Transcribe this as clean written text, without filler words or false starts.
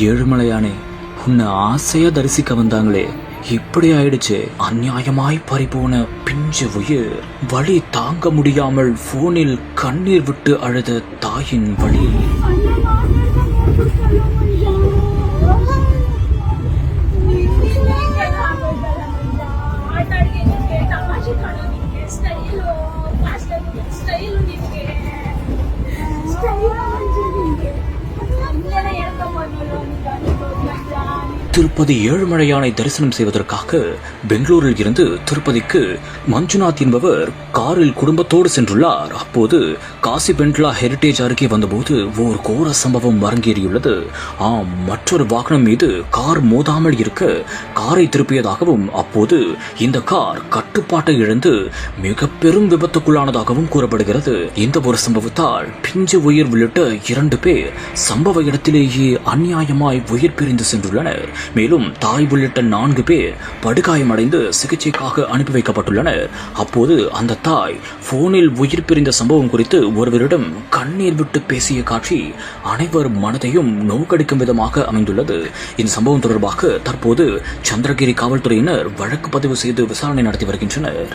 ஏழுமலையானே, உன்னை ஆசையா தரிசிக்க வந்தாங்களே, இப்படி ஆயிடுச்சு. அநியாயமாய் பறிபோன பிஞ்சு உயிர். வலி தாங்க முடியாமல் போனில் கண்ணீர் விட்டு அழுத தாயின் வலி. திருப்பதி ஏழுமலையானை தரிசனம் செய்வதற்காக பெங்களூரில் இருந்து திருப்பதிக்கு மஞ்சுநாத் என்பவர் காரில் குடும்பத்தோடு சென்றுள்ளார். அப்போது காசி பெண்ட்லா ஹெரிடேஜ் அருகே வந்தபோது ஓர் கோர சம்பவம் அரங்கேறியுள்ளது. மற்றொரு வாகனம் மீது கார் மோதாமல் இருக்க காரை திருப்பியதாகவும், அப்போது இந்த கார் கட்டுப்பாட்டை இழந்து மிக பெரும் விபத்துக்குள்ளானதாகவும் கூறப்படுகிறது. இந்த ஒரு சம்பவத்தால் பிஞ்சு உயிர் உள்ளிட்ட 2 பேர் சம்பவ இடத்திலேயே அநியாயமாய் உயிர் பிரிந்து சென்றுள்ளனர். மேலும் தாய் உள்ளிட்ட 4 பேர் படுகாயமடைந்து சிகிச்சைக்காக அனுப்பி வைக்கப்பட்டுள்ளனர். அப்போது அந்த தாய் போனில் உயிர் பிரிந்த சம்பவம் குறித்து ஒருவரிடம் கண்ணீர் விட்டு பேசிய காட்சி அனைவர் மனதையும் நோக்கடிக்கும் விதமாக அமைந்துள்ளது. இந்த சம்பவம் தொடர்பாக தற்போது சந்திரகிரி காவல்துறையினர் வழக்கு பதிவு செய்து விசாரணை நடத்தி வருகின்றனர்.